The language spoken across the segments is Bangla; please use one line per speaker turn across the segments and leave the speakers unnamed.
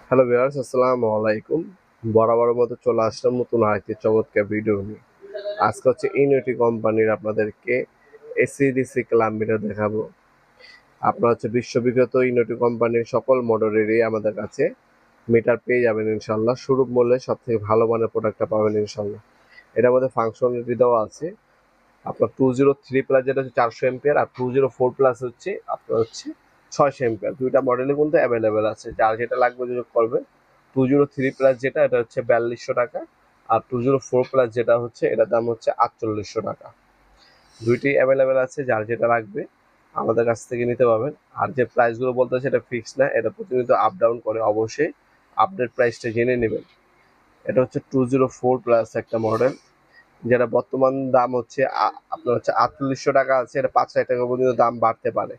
হ্যালো ভিউয়ার্স, আসসালামু আলাইকুম। বরাবরের মতো চলে আসলাম নতুন আরেকটি চমৎকার ভিডিও নিয়ে। আজকে হচ্ছে ইনওয়েটি কোম্পানির আপনাদেরকে এসি/ডিসি ক্লাব মিটার দেখাবো। আপনারা হচ্ছে বিশ্ববিখ্যাত ইনওয়েটি কোম্পানির সকল মডেলেরই আমাদের কাছে মিটার পেয়ে যাবেন ইনশাল্লাহ। সুলভ মূল্যে সব থেকে ভালো মানের প্রোডাক্টটা পাবেন ইনশাল্লাহ। এটার মধ্যে ফাংশনালিটি দেওয়া আছে। আপনার 203 প্লাস যেটা হচ্ছে 400 এম্পিয়ার, আর 204 প্লাস হচ্ছে আপনার হচ্ছে 600 এম্পিয়ার। দুইটা মডেলে কিন্তু অ্যাভেলেবেল আছে, যার যেটা লাগবে যোগ করবে। 203 প্লাস যেটা, এটা হচ্ছে 4200 টাকা, আর 204 প্লাস যেটা হচ্ছে এটার দাম হচ্ছে 4800 টাকা। দুইটি অ্যাভেলেবেল আছে, যার যেটা লাগবে আমাদের কাছ থেকে নিতে পারবেন। আর যে প্রাইসগুলো বলতে সেটা ফিক্স না, এটা প্রতিনিয়ত আপ ডাউন করে, অবশ্যই আপডেট প্রাইসটা জেনে নেবেন। এটা হচ্ছে 204 প্লাস একটা মডেল, যেটা বর্তমান দাম হচ্ছে আপনার হচ্ছে 4800 টাকা আছে। এটা 5000 টাকা পর্যন্ত দাম বাড়তে পারে।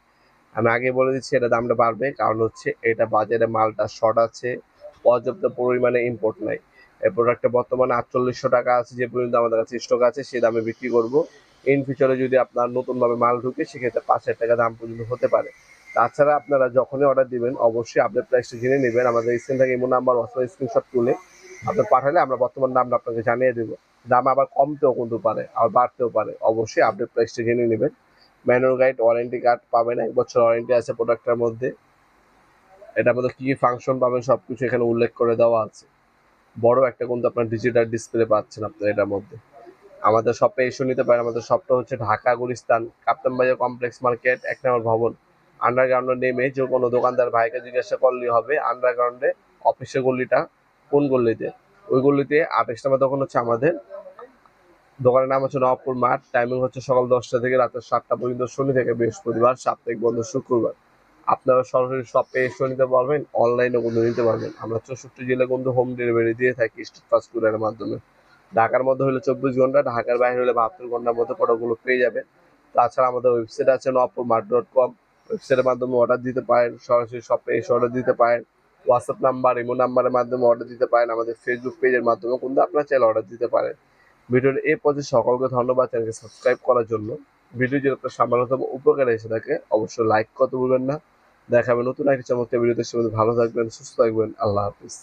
আমি আগে বলে দিচ্ছি এটা দামটা বাড়বে, কারণ হচ্ছে এটা বাজারে মালটা শর্ট আছে, পর্যাপ্ত পরিমাণে ইম্পোর্ট নাই। এই প্রোডাক্টটা বর্তমানে 4800 টাকা আছে, যে পর্যন্ত আমাদের কাছে স্টক আছে সেই দামে বিক্রি করব। ইন ফিউচারে যদি আপনার নতুনভাবে মাল ঢুকে সেক্ষেত্রে 5000 টাকা দাম পর্যন্ত হতে পারে। তাছাড়া আপনারা যখনই অর্ডার দিবেন অবশ্যই আপডেট প্রাইসটা জেনে নেবেন। আমাদের স্ক্রিন থেকে ইমো নাম্বার অথবা স্ক্রিনশট তুলে আপনার পাঠালে আমরা বর্তমান দামটা আপনাকে জানিয়ে দেবো। দাম আবার কমতেও কিন্তু পারে, আবার বাড়তেও পারে। অবশ্যই আপডেট প্রাইসটা জেনে নেবেন। ম্যানুয়াল গাইড, ওয়ারেন্টি কার্ড পাবেন, 1 বছর ওয়ারেন্টি আছে প্রোডাক্টটার মধ্যে। এটার মধ্যে কী কী ফাংশন পাবেন সব কিছু এখানে উল্লেখ করে দেওয়া আছে। বড় একটা কিন্তু আপনার ডিজিটাল ডিসপ্লে পাচ্ছেন আপনার এটার মধ্যে। আমাদের শপে এসে নিতে পারেন। আমাদের শপটা হচ্ছে ঢাকা গুলিস্তান কাপ্তান বাজার কমপ্লেক্স মার্কেট, 1 নম্বর ভবন। আন্ডারগ্রাউন্ডে নেমে যে কোনো দোকানদার ভাইকে জিজ্ঞাসা করলেই হবে আন্ডারগ্রাউন্ডে অফিসের গল্লিটা কোন গল্লিতে। ওই গল্লিতে 28 নম্বর দোকান হচ্ছে আমাদের। দোকানের নাম হচ্ছে নবাবপুর মাঠ। টাইমিং হচ্ছে সকাল 10টা থেকে রাতের 7টা পর্যন্ত, শনি থেকে বৃহস্পতিবার, সাপ্তাহিক বন্ধ শুক্রবার। আপনারা সরাসরি শপে এসে নিতে পারবেন, অনলাইনেও কিন্তু নিতে পারবেন। আমরা 64 জেলায় কিন্তু হোম ডেলিভারি দিয়ে থাকি স্ট্রিট ফাস্ট ফুডের মাধ্যমে। ঢাকার মধ্যে হলে 24 ঘন্টা, ঢাকার বাইরে হলে 72 ঘন্টার মধ্যে প্রোডাক্টগুলো পেয়ে যাবেন। তাছাড়া আমাদের ওয়েবসাইট আছে nawapurmart.com। ওয়েবসাইটের মাধ্যমে অর্ডার দিতে পারেন, সরাসরি শপে এসে অর্ডার দিতে পারেন। হোয়াটসঅ্যাপ নাম্বার, ইমো নাম্বারের মাধ্যমে অর্ডার দিতে পারেন। আমাদের ফেসবুক পেজের মাধ্যমে কিন্তু আপনারা চাইলে অর্ডার দিতে পারেন। ভিডিওর এই পর্যায়ে সকলকে ধন্যবাদ চ্যানেলকে সাবস্ক্রাইব করার জন্য। ভিডিও যদি আপনার সামান্যতম উপকারে এসে থাকে অবশ্যই লাইক করতে ভুলবেন না। দেখা হবে নতুন একটা চমৎকার ভিডিওতে। সে ভালো থাকবেন, সুস্থ থাকবেন। আল্লাহ হাফিজ।